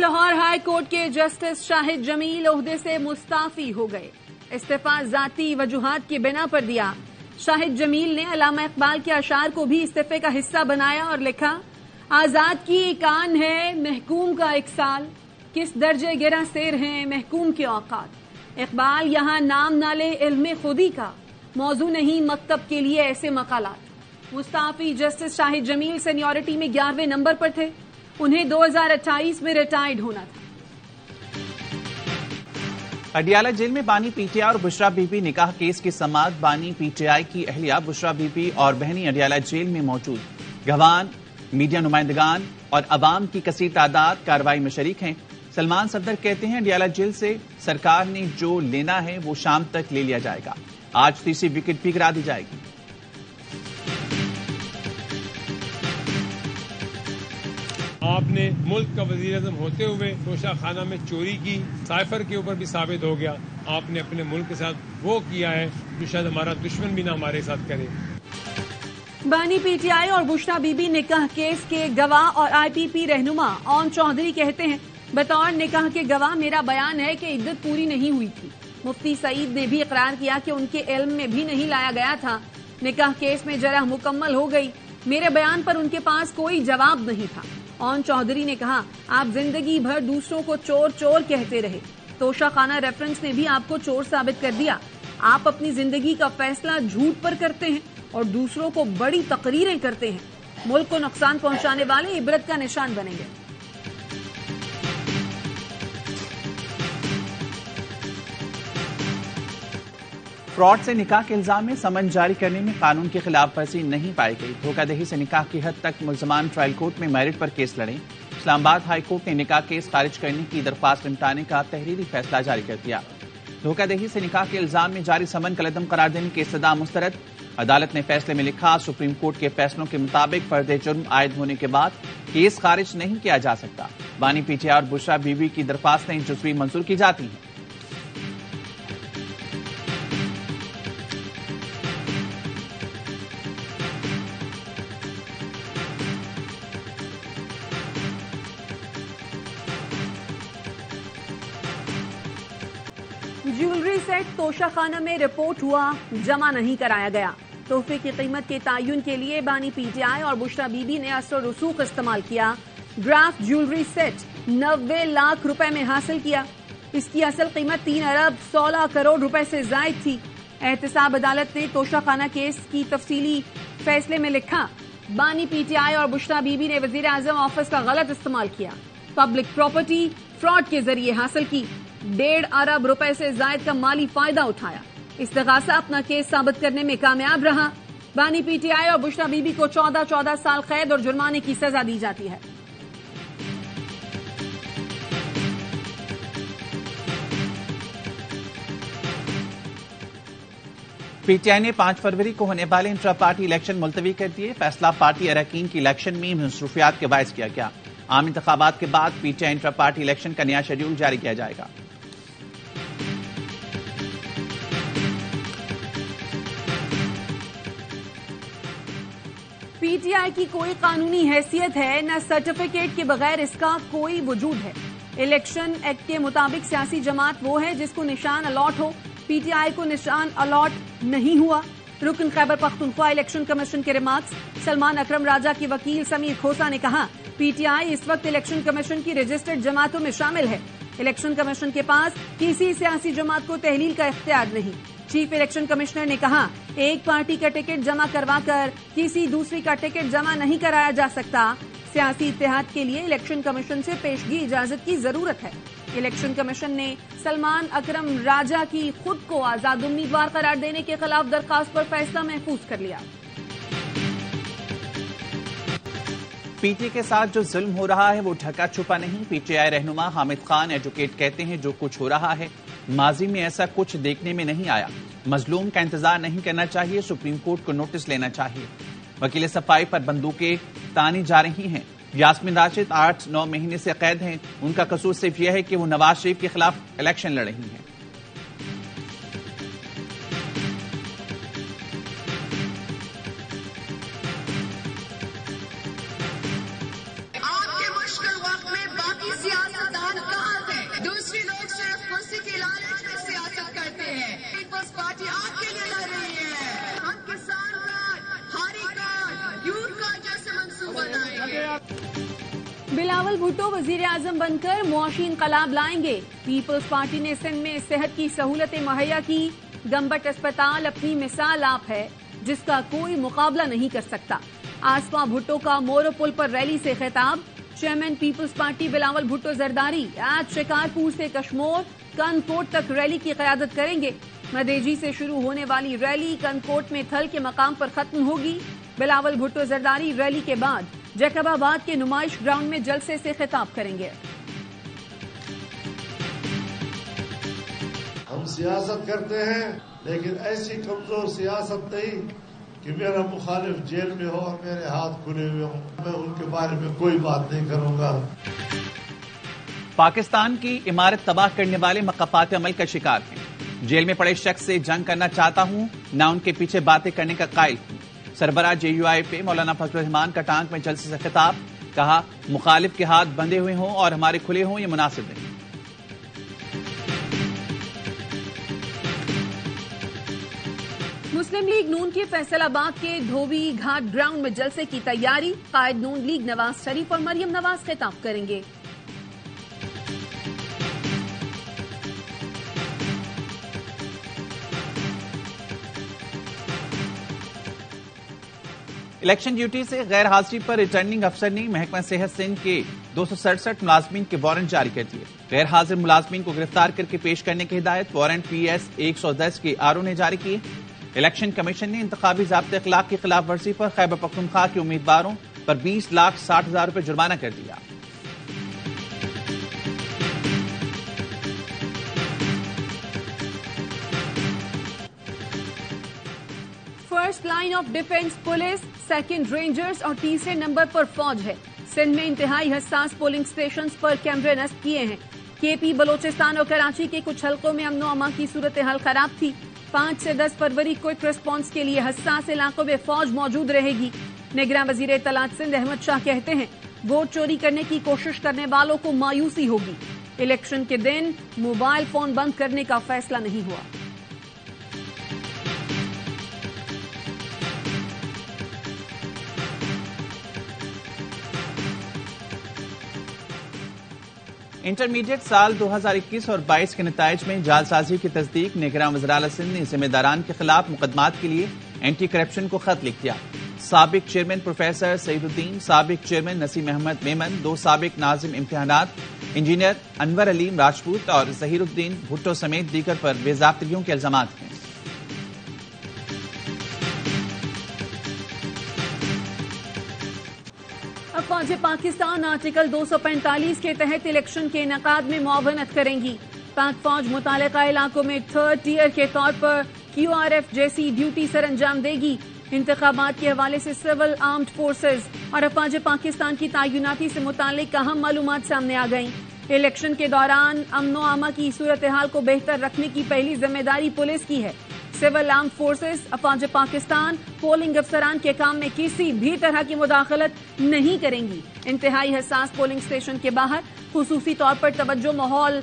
Lahore high court کے justice شاہد جمیل عہدے سے مستعفی ہو گئے. استعفی ذاتی وجوہات کی بنا پر دیا. شاہد جمیل نے علامہ اقبال کے اشعار کو بھی استعفے کا حصہ بنایا اور لکھا: آزاد کی ایک آن ہے محکوم کا ایک سال، کس درجے گرہ سیر ہیں محکوم کے اوقات. اقبال یہاں نام نہ لے علم خودی کا، موضوع نہیں مکتب کے لیے ایسے مقالات. مستعفی جسٹس شاہد جمیل سینیورٹی میں 11ویں نمبر پر تھے. انہیں 2028 میں ریٹائرڈ ہونا تھا. اڈیالہ جیل میں بانی پی ٹی آئی اور بشرا بی بی نکاح کیس کی سماعت. بانی پی ٹی آئی کی اہلیہ بشرا بی بی اور بہنی اڈیالہ جیل میں موجود. گواہان، میڈیا نمائندگان اور عوام کی کثیر تعداد کارروائی میں شریک ہیں. سلمان صفدر کہتے ہیں اڈیالہ جیل سے سرکار نے جو لینا ہے وہ شام تک لے لیا جائے گا. آج تیسری وکٹ بھی گرا دی جائے گی. آپ نے ملک کا وزیر اعظم ہوتے ہوئے توشہ خانہ میں چوری کی، سائفر کے اوپر بھی ثابت ہو گیا. آپ نے اپنے ملک کے ساتھ وہ کیا ہے جو شاید ہمارا دشمن بھی نہ ہمارے ساتھ کرے. بانی پی ٹی آئی اور بشرا بی بی نکاح کیس کے گواہ اور آئی پی پی رہنما اون چودھری کہتے ہیں: بطور نکاح کے گواہ میرا بیان ہے کہ عدت پوری نہیں ہوئی تھی. مفتی سعید نے بھی اقرار کیا کہ ان کے علم میں بھی نہیں لایا گیا تھا. نکاح کیس میں جرح مکمل ہو گئی. میرے بیان پر ان کے پاس کوئی جواب نہیں تھا. اون چودھری نے کہا: آپ زندگی بھر دوسروں کو چور چور کہتے رہے. توشہ خانہ ریفرنس نے بھی آپ کو چور ثابت کر دیا. آپ اپنی زندگی کا فیصلہ جھوٹ پر کرتے ہیں اور دوسروں کو بڑی تقریریں کرتے ہیں. ملک کو نقصان پہنچانے والے عبرت کا نشان بنیں گے. فراڈ سے نکاح کے الزام میں سمن جاری کرنے میں قانون کی خلاف ورزی نہیں پائی گئی. دھوکہ دہی سے نکاح کی حد تک ملزمان ٹرائل کورٹ میں میرٹ پر کیس لڑیں. اسلام آباد ہائی کورٹ نے نکاح کیس خارج کرنے کی درخواست نمٹانے کا تحریری فیصلہ جاری کر دیا. دھوکہ دہی سے نکاح کے الزام میں جاری سمن کالعدم قرار دینے کی استدعا مسترد. عدالت نے فیصلے میں لکھا: سپریم کورٹ کے فیصلوں کے مطابق فرد جرم عائد ہونے کے بعد کیس خارج نہیں کیا جا سکتا. بانی پی ٹی آئی اور بشرا بی بی کی درخواستیں جزوی منظور کی جاتی ہیں. جیولری سیٹ توشہ خانہ میں رپورٹ ہوا، جمع نہیں کرایا گیا. تحفے کی قیمت کے تعین کے لیے بانی پی ٹی آئی اور بشرا بی بی نے اثر و رسوخ استعمال کیا. گراف جیولری سیٹ 90 لاکھ روپے میں حاصل کیا. اس کی اصل قیمت 3 ارب 16 کروڑ روپے سے زائد تھی. احتساب عدالت نے توشہ خانہ کیس کی تفصیلی فیصلے میں لکھا: بانی پی ٹی آئی اور بشرا بی بی نے وزیر اعظم آفس کا غلط استعمال کیا. پبلک پراپرٹی فراڈ کے ذریعے حاصل کی. 1.5 ارب روپے سے زائد کا مالی فائدہ اٹھایا. استغاثہ اپنا کیس ثابت کرنے میں کامیاب رہا. بانی پی ٹی آئی اور بشرا بی بی کو 14 سال قید اور جرمانے کی سزا دی جاتی ہے. پی ٹی آئی نے 5 فروری کو ہونے والے انٹرا پارٹی الیکشن ملتوی کر دیے. فیصلہ پارٹی اراکین کی الیکشن میں مصروفیات کے باعث کیا گیا. عام انتخابات کے بعد P T I intra party election کا نیا شیڈول جاری کیا جائے گا. پی ٹی آئی کی کوئی قانونی حیثیت ہے نہ سرٹیفکیٹ کے بغیر اس کا کوئی وجود ہے. الیکشن ایکٹ کے مطابق سیاسی جماعت وہ ہے جس کو نشان allot who. P T I کو نشان الاٹ نہیں ہوا. رکن خیبر پختونخوا الیکشن کمیشن کے ریمارکس. سلمان اکرم راجہ کی وکیل سمیر کھوسا نے کہا: پی ٹی آئی اس وقت الیکشن کمیشن کی رجسٹرڈ جماعتوں میں شامل ہے. الیکشن کمیشن کے پاس کسی سیاسی جماعت کو تحلیل کا اختیار نہیں. چیف الیکشن کمشنر نے کہا: ایک پارٹی کا ٹکٹ جمع کروا کر کسی دوسری کا ٹکٹ جمع نہیں کرایا جا سکتا. سیاسی اتحاد کے لیے الیکشن کمیشن سے پیشگی اجازت کی ضرورت ہے. الیکشن کمیشن نے سلمان اکرم راجہ کی خود کو آزاد امیدوار قرار دینے کے خلاف درخواست پر فیصلہ محفوظ کر لیا. پی ٹی آئی کے ساتھ جو ظلم ہو رہا ہے وہ ڈھکا چھپا نہیں. پی ٹی آئی رہنما حامد خان ایڈوکیٹ کہتے ہیں جو کچھ ہو رہا ہے ماضی میں ایسا کچھ دیکھنے میں نہیں آیا. مظلوم کا انتظار نہیں کرنا چاہیے. سپریم کورٹ کو نوٹس لینا چاہیے. وکیل صفائی پر بندوقیں تانی جا رہی ہیں. یاسمین راشد 8-9 مہینے سے قید ہیں. ان کا قصور صرف یہ ہے کہ وہ نواز شریف کے خلاف الیکشن لڑ رہی ہیں. آپ کے مشکل وقت میں باقی سیاستدان بلاول بھٹو وزیر اعظم بن کر معاشی انقلاب لائیں گے. پیپلز پارٹی نے سندھ میں صحت کی سہولتیں مہیا کی. گمبٹ اسپتال اپنی مثال آپ ہے جس کا کوئی مقابلہ نہیں کر سکتا. آسفا بھٹو کا مورو پل پر ریلی سے خطاب. چیئرمین پیپلز پارٹی بلاول بھٹو زرداری آج شکارپور سے کشمور کنکوٹ تک ریلی کی قیادت کریں گے. مدیجی سے شروع ہونے والی ریلی کنکوٹ میں تھل کے مقام پر ختم ہوگی. بلاول بھٹو زرداری ریلی کے بعد جیکب آباد کے نمائش گراؤنڈ میں جلسے سے خطاب کریں گے. ہم سیاست کرتے ہیں لیکن ایسی کمزور سیاست نہیں کہ میرا مخالف جیل میں ہو اور میرے ہاتھ کھلے ہوئے ہوں. میں ان کے بارے میں کوئی بات نہیں کروں گا. پاکستان کی عمارت تباہ کرنے والے مقافات عمل کا شکار ہیں. جیل میں پڑے شخص سے جنگ کرنا چاہتا ہوں نہ ان کے پیچھے باتیں کرنے کا قائل ہوں. سربراہ JUI پہ مولانا فضل الرحمان کا ٹانک میں جلسے سے خطاب. کہا مخالف کے ہاتھ بندھے ہوئے ہوں اور ہمارے کھلے ہوں یہ مناسب نہیں. مسلم لیگ نون کی فیصل آباد کے دھوبی گھاٹ گراؤنڈ میں جلسے کی تیاری. قائد نون لیگ نواز شریف اور مریم نواز خطاب کریں گے. الیکشن ڈیوٹی سے غیر حاضری پر ریٹرننگ افسر نے محکمہ صحت سندھ کے 267 ملازمین کے وارنٹ جاری کر دیے. غیر حاضر ملازمین کو گرفتار کر کے پیش کرنے کی ہدایت وارنٹ PS 110 کے RO نے جاری کی. الیکشن کمیشن نے انتخابی ضابطۂ اخلاق کی خلاف ورزی پر خیبر پختونخوا کے امیدواروں پر 20,60,000 روپے جرمانہ کر دیا. First line of defence police, second rangers اور تیسرے نمبر پر فوج ہے. سندھ میں انتہائی حساس پولنگ اسٹیشنز پر کیمرے نصب کیے ہیں. KP بلوچستان اور کراچی کے کچھ حلقوں میں امن و امان کی صورتحال خراب تھی. 5 سے 10 فروری کوئک ریسپانس کے لیے حساس علاقوں میں فوج موجود رہے گی. نگراں وزیر اطلاعات سندھ احمد شاہ کہتے ہیں ووٹ چوری کرنے کی کوشش کرنے والوں کو مایوسی ہوگی. الیکشن کے دن موبائل فون بند کرنے کا فیصلہ نہیں ہوا. انٹرمیڈیٹ سال 2021 اور 22 کے نتائج میں جعل سازی کی تصدیق. نگراں وزراء سندھ نے ذمہ داران کے خلاف مقدمات کے لیے اینٹی کرپشن کو خط لکھ دیا. سابق چیئرمین پروفیسر سعید الدین، سابق چیئرمین نسیم احمد میمن، 2 سابق ناظم امتحانات انجینئر انور علیم راجپوت اور ظہیر الدین بھٹو سمیت دیگر پر بے ضابطگیوں کے الزامات ہیں. افواج پاکستان آرٹیکل 245 کے تحت الیکشن کے انعقاد میں معاونت کریں گی. پاک فوج متعلقہ علاقوں میں 3rd ٹیئر کے طور پر QRF جیسی ڈیوٹی سر انجام دے گی. انتخابات کے حوالے سے سول آرمڈ فورسز اور افواج پاکستان کی تعیناتی سے متعلق اہم معلومات سامنے آ گئیں. الیکشن کے دوران امن و امان کی صورتحال کو بہتر رکھنے کی پہلی ذمہ داری پولیس کی ہے. سول آرمڈ فورسز افواج پاکستان پولنگ افسران کے کام میں کسی بھی طرح کی مداخلت نہیں کریں گی. انتہائی حساس پولنگ اسٹیشن کے باہر خصوصی طور پر توجہ ماحول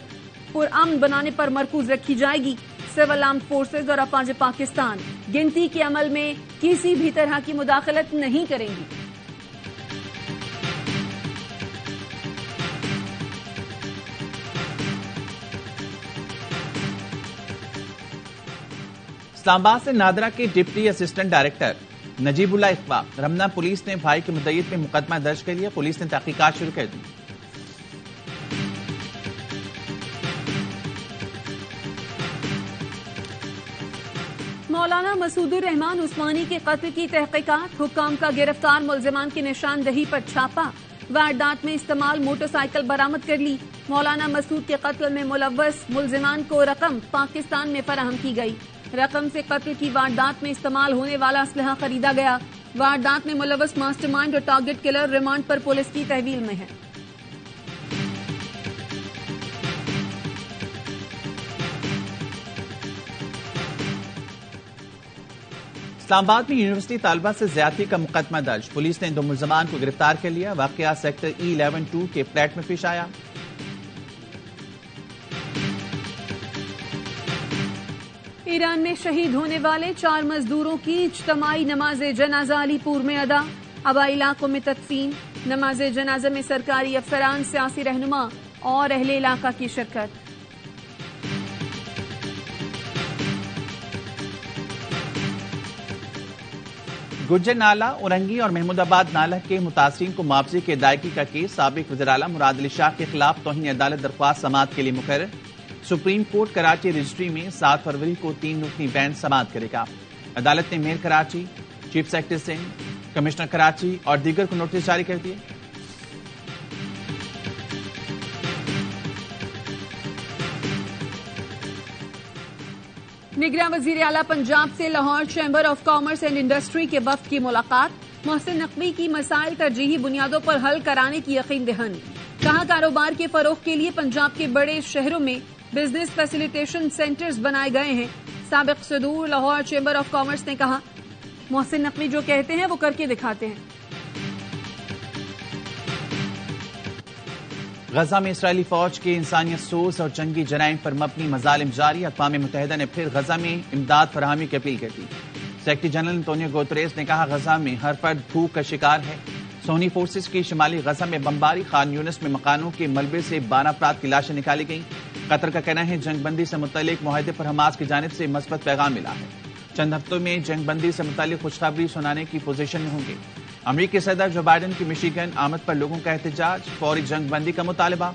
پرامن بنانے پر مرکوز رکھی جائے گی. سول آرمڈ فورسز اور افواج پاکستان گنتی کے عمل میں کسی بھی طرح کی مداخلت نہیں کریں گی. اسلام آباد سے نادرا کے ڈپٹی اسسٹنٹ ڈائریکٹر نجیب اللہ اقبا رمنا پولیس نے بھائی کی مدعیت میں مقدمہ درج کر لیا. پولیس نے تحقیقات شروع کر دی. مولانا مسعود الرحمان عثمانی کے قتل کی تحقیقات. حکام کا گرفتار ملزمان کی نشاندہی پر چھاپا. واردات میں استعمال موٹر سائیکل برآمد کر لی. مولانا مسعود کے قتل میں ملوث ملزمان کو رقم پاکستان میں فراہم کی گئی. رقم سے قتل کی واردات میں استعمال ہونے والا اسلحہ خریدا گیا. واردات میں ملوث ماسٹر مائنڈ اور ٹارگٹ کلر ریمانڈ پر پولیس کی تحویل میں ہے. اسلام آباد میں یونیورسٹی طالبہ سے زیادتی کا مقدمہ درج. پولیس نے 2 ملزمان کو گرفتار کر لیا. واقعہ سیکٹر E11-2 کے فلیٹ میں پیش آیا. ایران میں شہید ہونے والے 4 مزدوروں کی اجتماعی نماز جنازہ علی پور میں ادا. آبائی علاقوں میں تدفین، نماز جنازہ میں سرکاری افسران، سیاسی رہنما اور اہل علاقہ کی شرکت۔ گجر نالہ، اورنگی اور محمود آباد نالہ کے متاثرین کو معاوضے کی ادائیگی کا کیس سابق وزیر اعلیٰ مراد علی شاہ کے خلاف توہین عدالت درخواست سماعت کے لیے مقرر۔ سپریم کورٹ کراچی رجسٹری میں 7 فروری کو 3 رکنی بینچ سماعت کرے گا۔ عدالت نے mayor Karachi, chief secretary Sindh, commissioner Karachi اور دیگر کو نوٹس جاری کر دیے۔ نگراں وزیر اعلیٰ پنجاب سے Lahore chamber of commerce and industry کے وفد کی ملاقات، محسن نقوی کی مسائل ترجیحی بنیادوں پر حل کرانے کی یقین دہانی۔ کہا کاروبار کے فروغ کے لیے پنجاب کے بڑے شہروں میں بزنس فیسیلیٹیشن سینٹرز بنائے گئے ہیں۔ سابق صدور لاہور چیمبر آف کامرس نے کہا محسن نقوی جو کہتے ہیں وہ کر کے دکھاتے ہیں۔ غزہ میں اسرائیلی فوج کے انسانیت سوز اور جنگی جرائم پر مبنی مظالم جاری، اقوام متحدہ نے پھر غزہ میں امداد فراہمی کی اپیل کر دی۔ سیکرٹری جنرل انطونیو گوتریز نے کہا غزہ میں ہر فرد بھوک کا شکار ہے۔ سونی فورسز کی شمالی غزہ میں بمباری، خان یونس میں مکانوں کے ملبے سے 12 افراد کی لاشیں نکالی گئیں۔ قطر کا کہنا ہے جنگ بندی سے متعلق معاہدے پر حماس کی جانب سے مثبت پیغام ملا ہے۔ چند ہفتوں میں جنگ بندی سے متعلق خوشخبری سنانے کی پوزیشن میں ہوں گے۔ امریکی صدر جو بائیڈن کی مشیگن آمد پر لوگوں کا احتجاج، فوری جنگ بندی کا مطالبہ۔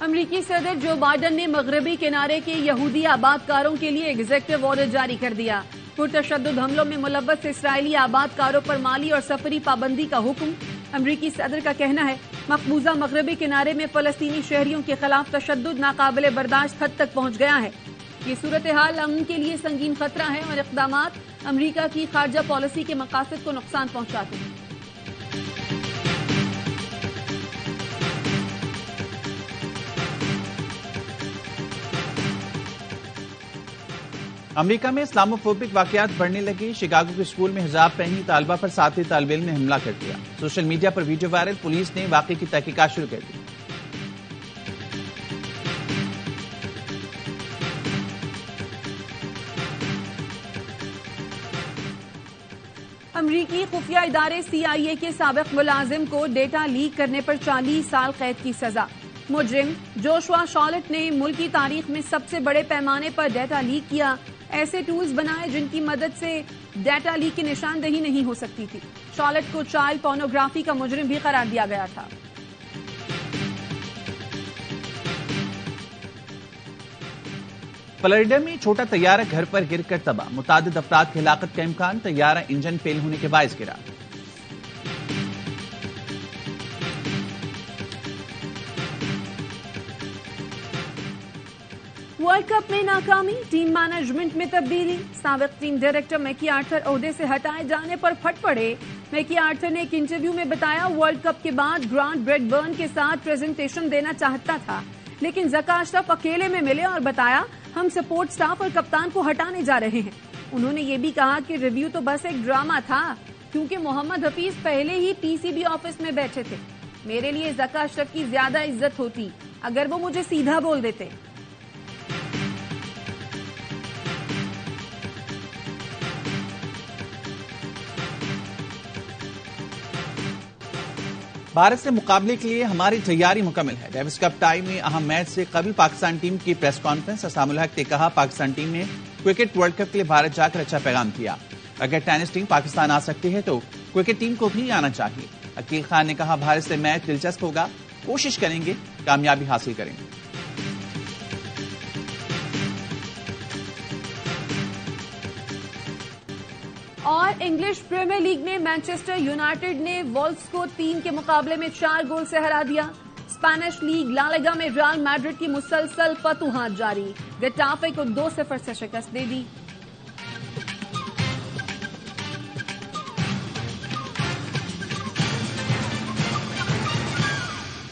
امریکی صدر جو بائیڈن نے مغربی کنارے کے یہودی آباد کاروں کے لیے ایگزیکٹو آرڈر جاری کر دیا۔ پرتشدد حملوں میں ملوث اسرائیلی آباد کاروں پر مالی اور سفری پابندی کا حکم۔ امریکی صدر کا کہنا ہے مقبوضہ مغربی کنارے میں فلسطینی شہریوں کے خلاف تشدد ناقابل برداشت حد تک پہنچ گیا ہے۔ یہ صورتحال امن کے لیے سنگین خطرہ ہے اور اقدامات امریکہ کی خارجہ پالیسی کے مقاصد کو نقصان پہنچاتے ہیں۔ امریکہ میں اسلاموفوبک واقعات بڑھنے لگے، شکاگو کے اسکول میں حجاب پہنی طالبہ پر ساتھی طالب علم نے حملہ کر دیا۔ سوشل میڈیا پر ویڈیو وائرل، پولیس نے واقعے کی تحقیقات شروع کر دی۔ امریکی خفیہ ادارے CIA کے سابق ملازم کو ڈیٹا لیک کرنے پر 40 سال قید کی سزا۔ مجرم جوشوا شارلٹ نے ملکی تاریخ میں سب سے بڑے پیمانے پر ڈیٹا لیک کیا، ایسے ٹولز بنائے جن کی مدد سے ڈیٹا لیک کی نشاندہی نہیں ہو سکتی تھی۔ شارلٹ کو چائلڈ پورنوگرافی کا مجرم بھی قرار دیا گیا تھا۔ فلوریڈا میں چھوٹا طیارہ گھر پر گر کر تباہ، متعدد افراد کی ہلاکت کا امکان، طیارہ انجن فیل ہونے کے باعث گرا۔ ورلڈ کپ میں ناکامی، ٹیم مینجمنٹ میں تبدیلی، سابق ٹیم ڈائریکٹر میکی آرتھر عہدے سے ہٹائے جانے پر پھٹ پڑے۔ میکی آرتھر نے ایک انٹرویو میں بتایا ورلڈ کپ کے بعد گرانٹ بریڈ برن کے ساتھ پریزنٹیشن دینا چاہتا تھا، لیکن زکا اشرف اکیلے میں ملے اور بتایا ہم سپورٹ سٹاف اور کپتان کو ہٹانے جا رہے ہیں۔ انہوں نے یہ بھی کہا کہ ریویو تو بس ایک ڈرامہ تھا کیونکہ محمد حفیظ پہلے ہی PCB آفس میں بیٹھے تھے۔ میرے لیے زکا اشرف کی زیادہ عزت ہوتی اگر وہ مجھے سیدھا بول دیتے۔ بھارت سے مقابلے کے لیے ہماری تیاری مکمل ہے، ڈیوس کپ ٹائی میں اہم میچ سے قبل پاکستان ٹیم کی پریس کانفرنس، اسام الحق نے کہا پاکستان ٹیم نے کرکٹ ورلڈ کپ کے لیے بھارت جا کر اچھا پیغام کیا، اگر ٹینس ٹیم پاکستان آ سکتی ہے تو کرکٹ ٹیم کو بھی آنا چاہیے۔ عقیل خان نے کہا بھارت سے میچ دلچسپ ہوگا، کوشش کریں گے کامیابی حاصل کریں گے۔ اور انگلش پریمیئر لیگ میں مانچسٹر یونائیٹڈ نے وولفز کو 3 کے مقابلے میں 4 گول سے ہرا دیا۔ اسپینش لیگ لا لیگا میں ریال میڈرڈ کی مسلسل فتوحات جاری، گیٹافے کو 2-0 سے شکست دے دی۔